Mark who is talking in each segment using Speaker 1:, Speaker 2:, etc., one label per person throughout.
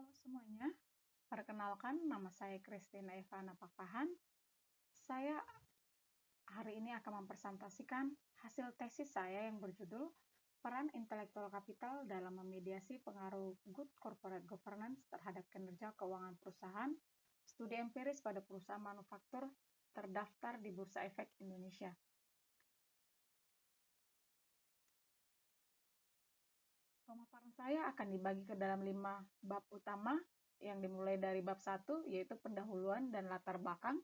Speaker 1: Halo semuanya, perkenalkan nama saya Christina Evana Pakpahan. Saya hari ini akan mempresentasikan hasil tesis saya yang berjudul Peran Intellectual Capital dalam Memediasi Pengaruh Good Corporate Governance terhadap Kinerja Keuangan Perusahaan, Studi Empiris pada Perusahaan Manufaktur terdaftar di Bursa Efek Indonesia. Pemaparan saya akan dibagi ke dalam 5 bab utama yang dimulai dari bab 1 yaitu pendahuluan dan latar belakang.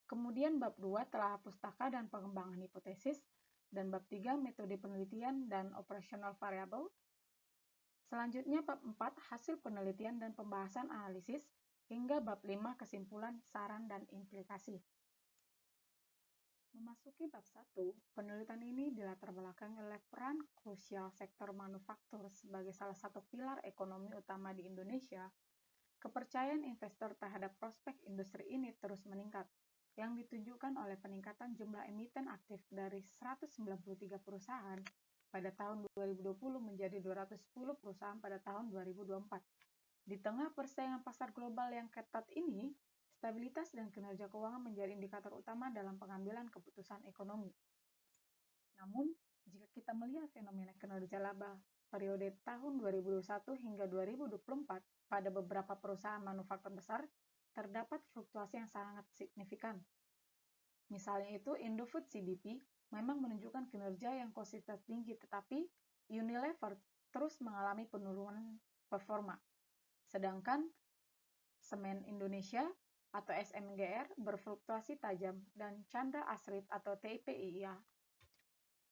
Speaker 1: Kemudian bab 2 telah pustaka dan pengembangan hipotesis, dan bab 3 metode penelitian dan operational variable. Selanjutnya bab 4 hasil penelitian dan pembahasan analisis, hingga bab 5 kesimpulan, saran, dan implikasi. Memasuki bab 1, penelitian ini dilatar belakangi oleh peran krusial sektor manufaktur sebagai salah satu pilar ekonomi utama di Indonesia. Kepercayaan investor terhadap prospek industri ini terus meningkat, yang ditunjukkan oleh peningkatan jumlah emiten aktif dari 193 perusahaan pada tahun 2020 menjadi 210 perusahaan pada tahun 2024. Di tengah persaingan pasar global yang ketat ini, stabilitas dan kinerja keuangan menjadi indikator utama dalam pengambilan keputusan ekonomi. Namun, jika kita melihat fenomena kinerja laba periode tahun 2021 hingga 2024 pada beberapa perusahaan manufaktur besar, terdapat fluktuasi yang sangat signifikan. Misalnya itu, Indofood CDP memang menunjukkan kinerja yang konsisten tinggi, tetapi Unilever terus mengalami penurunan performa. Sedangkan Semen Indonesia atau SMGR berfluktuasi tajam, dan Chandra Asrit atau TIPIA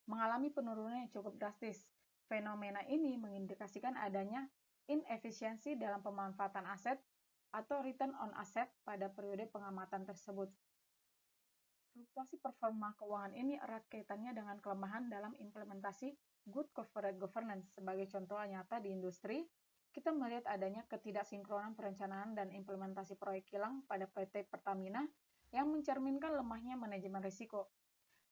Speaker 1: mengalami penurunan yang cukup drastis. Fenomena ini mengindikasikan adanya inefisiensi dalam pemanfaatan aset atau return on asset pada periode pengamatan tersebut. Fluktuasi performa keuangan ini erat kaitannya dengan kelemahan dalam implementasi good corporate governance. Sebagai contoh nyata di industri, kita melihat adanya ketidaksinkronan perencanaan dan implementasi proyek kilang pada PT Pertamina yang mencerminkan lemahnya manajemen risiko.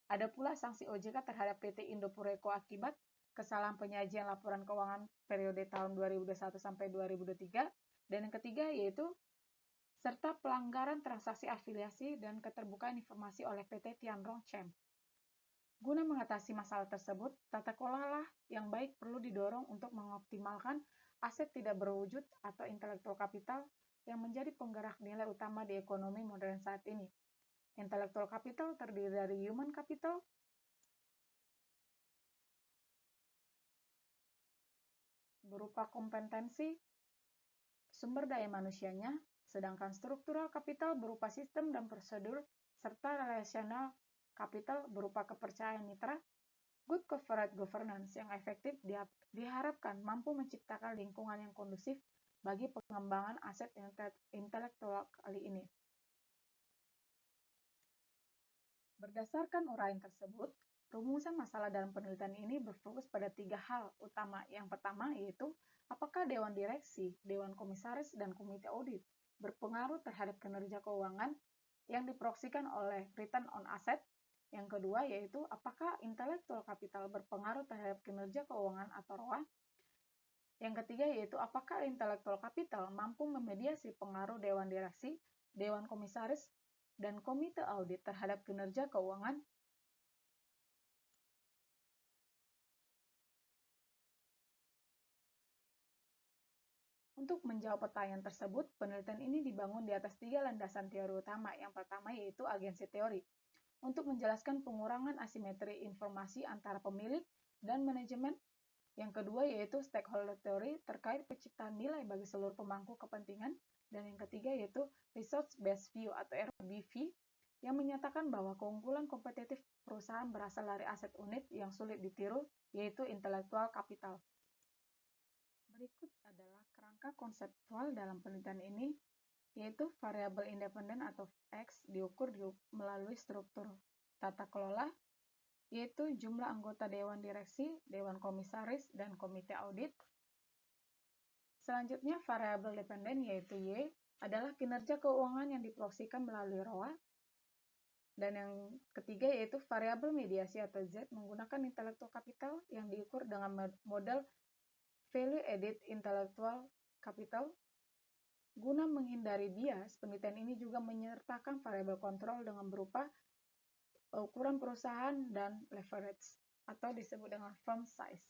Speaker 1: Ada pula sanksi OJK terhadap PT Indopureco akibat kesalahan penyajian laporan keuangan periode tahun 2021 sampai 2023, dan yang ketiga yaitu serta pelanggaran transaksi afiliasi dan keterbukaan informasi oleh PT Tianrong Chem. Guna mengatasi masalah tersebut, tata kelola yang baik perlu didorong untuk mengoptimalkan aset tidak berwujud atau intellectual capital yang menjadi penggerak nilai utama di ekonomi modern saat ini. Intellectual capital terdiri dari human capital, berupa kompetensi sumber daya manusianya, sedangkan struktural capital berupa sistem dan prosedur, serta relational capital berupa kepercayaan mitra. Good corporate governance yang efektif diharapkan mampu menciptakan lingkungan yang kondusif bagi pengembangan aset intelektual kali ini. Berdasarkan uraian tersebut, rumusan masalah dalam penelitian ini berfokus pada 3 hal utama. Yang pertama yaitu, apakah Dewan Direksi, Dewan Komisaris, dan Komite Audit berpengaruh terhadap kinerja keuangan yang diproyeksikan oleh return on asset. Yang kedua yaitu, apakah intellectual capital berpengaruh terhadap kinerja keuangan atau ROA. Yang ketiga yaitu, apakah intellectual capital mampu memediasi pengaruh Dewan Direksi, Dewan Komisaris, dan Komite Audit terhadap kinerja keuangan. Untuk menjawab pertanyaan tersebut, penelitian ini dibangun di atas 3 landasan teori utama. Yang pertama yaitu agensi teori, untuk menjelaskan pengurangan asimetri informasi antara pemilik dan manajemen. Yang kedua yaitu stakeholder theory, terkait penciptaan nilai bagi seluruh pemangku kepentingan. Dan yang ketiga yaitu resource based view atau RBV, yang menyatakan bahwa keunggulan kompetitif perusahaan berasal dari aset unit yang sulit ditiru, yaitu intellectual capital. Berikut adalah kerangka konseptual dalam penelitian ini, yaitu variabel independen atau X diukur melalui struktur tata kelola, yaitu jumlah anggota Dewan Direksi, Dewan Komisaris, dan Komite Audit. Selanjutnya, variabel dependen yaitu Y adalah kinerja keuangan yang diproyeksikan melalui ROA. Dan yang ketiga yaitu variabel mediasi atau Z menggunakan intellectual capital yang diukur dengan model value added intellectual capital. Guna menghindari bias, penelitian ini juga menyertakan variabel kontrol dengan berupa ukuran perusahaan dan leverage, atau disebut dengan firm size.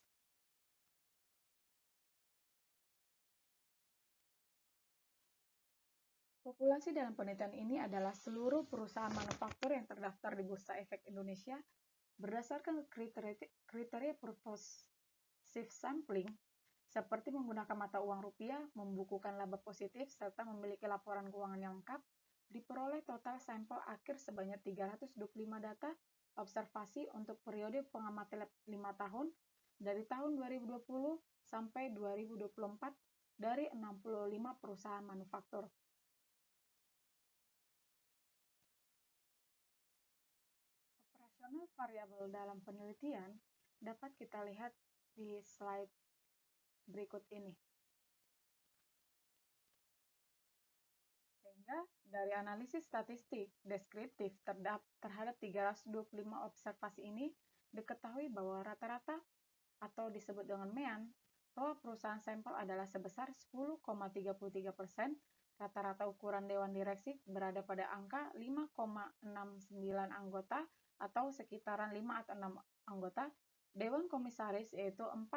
Speaker 1: Populasi dalam penelitian ini adalah seluruh perusahaan manufaktur yang terdaftar di Bursa Efek Indonesia berdasarkan kriteria purposive sampling, seperti menggunakan mata uang rupiah, membukukan laba positif, serta memiliki laporan keuangan yang lengkap, diperoleh total sampel akhir sebanyak 325 data observasi untuk periode pengamatan 5 tahun dari tahun 2020 sampai 2024 dari 65 perusahaan manufaktur. Operasional variabel dalam penelitian dapat kita lihat di slide berikut ini. Sehingga dari analisis statistik deskriptif terhadap 325 observasi ini, diketahui bahwa rata-rata atau disebut dengan MEAN, bahwa perusahaan sampel adalah sebesar 10,33%, rata-rata ukuran Dewan Direksi berada pada angka 5,69 anggota atau sekitaran 5 atau 6 anggota, Dewan Komisaris yaitu 4-5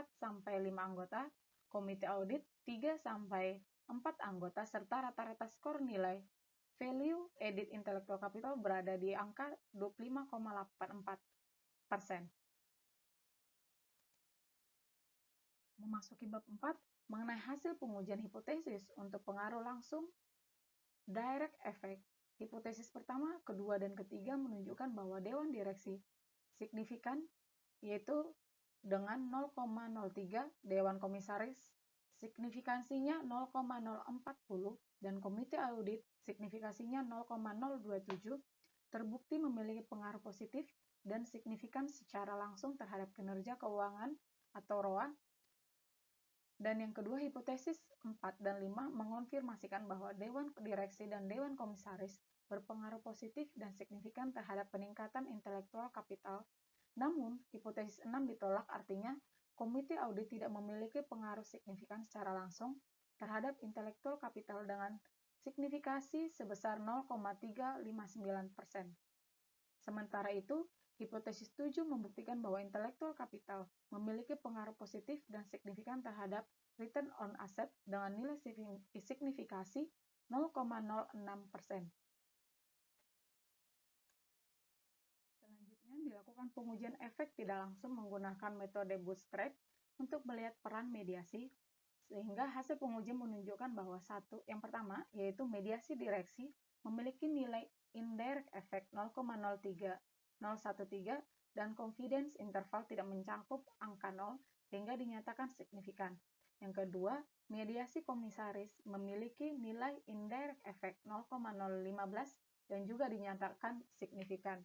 Speaker 1: anggota, Komite Audit 3-4 anggota, serta rata-rata skor nilai value added intellectual capital berada di angka 25,84%. Memasuki bab 4 mengenai hasil pengujian hipotesis untuk pengaruh langsung direct effect. Hipotesis pertama, kedua, dan ketiga menunjukkan bahwa Dewan Direksi signifikan, yaitu dengan 0,03, Dewan Komisaris signifikansinya 0,040, dan Komite Audit signifikasinya 0,027, terbukti memiliki pengaruh positif dan signifikan secara langsung terhadap kinerja keuangan atau ROA. Dan yang kedua, hipotesis 4 dan 5 mengonfirmasikan bahwa Dewan Direksi dan Dewan Komisaris berpengaruh positif dan signifikan terhadap peningkatan intelektual kapital. Namun, hipotesis 6 ditolak, artinya Komite Audit tidak memiliki pengaruh signifikan secara langsung terhadap intelektual kapital dengan signifikasi sebesar 0,359%. Sementara itu, hipotesis 7 membuktikan bahwa intellectual capital memiliki pengaruh positif dan signifikan terhadap return on asset dengan nilai signifikasi 0,06%. Selanjutnya, dilakukan pengujian efek tidak langsung menggunakan metode bootstrap untuk melihat peran mediasi, sehingga hasil pengujian menunjukkan bahwa yang pertama, yaitu mediasi direksi, memiliki nilai indirect effect 0,03013 dan confidence interval tidak mencakup angka 0 sehingga dinyatakan signifikan. Yang kedua, mediasi komisaris memiliki nilai indirect effect 0,015 dan juga dinyatakan signifikan.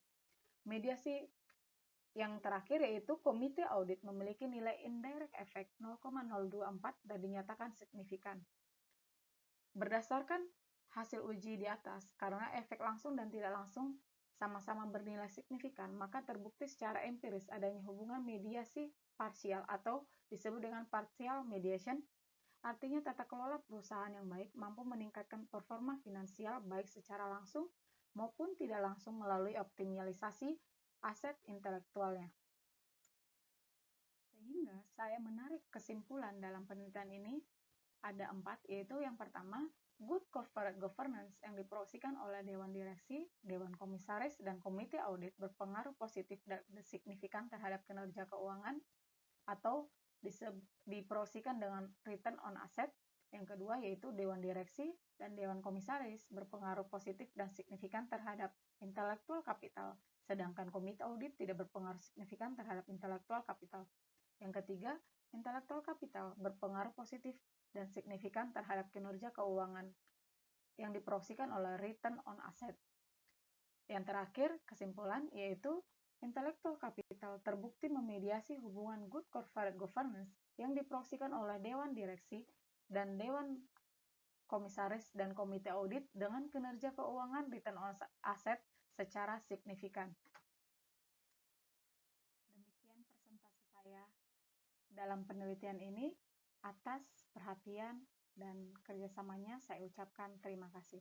Speaker 1: Mediasi yang terakhir yaitu Komite Audit memiliki nilai indirect effect 0,024 dan dinyatakan signifikan. Berdasarkan hasil uji di atas, karena efek langsung dan tidak langsung sama-sama bernilai signifikan, maka terbukti secara empiris adanya hubungan mediasi parsial atau disebut dengan partial mediation. Artinya tata kelola perusahaan yang baik mampu meningkatkan performa finansial baik secara langsung maupun tidak langsung melalui optimalisasi aset intelektualnya. Sehingga saya menarik kesimpulan dalam penelitian ini ada 4, yaitu yang pertama, good corporate governance yang diproyeksikan oleh Dewan Direksi, Dewan Komisaris, dan Komite Audit berpengaruh positif dan signifikan terhadap kinerja keuangan atau diproyeksikan dengan return on asset. Yang kedua yaitu Dewan Direksi dan Dewan Komisaris berpengaruh positif dan signifikan terhadap intelektual kapital, sedangkan Komite Audit tidak berpengaruh signifikan terhadap intelektual kapital. Yang ketiga, intelektual kapital berpengaruh positif dan signifikan terhadap kinerja keuangan yang diproyeksikan oleh return on asset. Yang terakhir, kesimpulan yaitu intellectual capital terbukti memediasi hubungan good corporate governance yang diproyeksikan oleh Dewan Direksi dan Dewan Komisaris dan Komite Audit dengan kinerja keuangan return on asset secara signifikan. Demikian presentasi saya dalam penelitian ini. Atas perhatian dan kerjasamanya saya ucapkan terima kasih.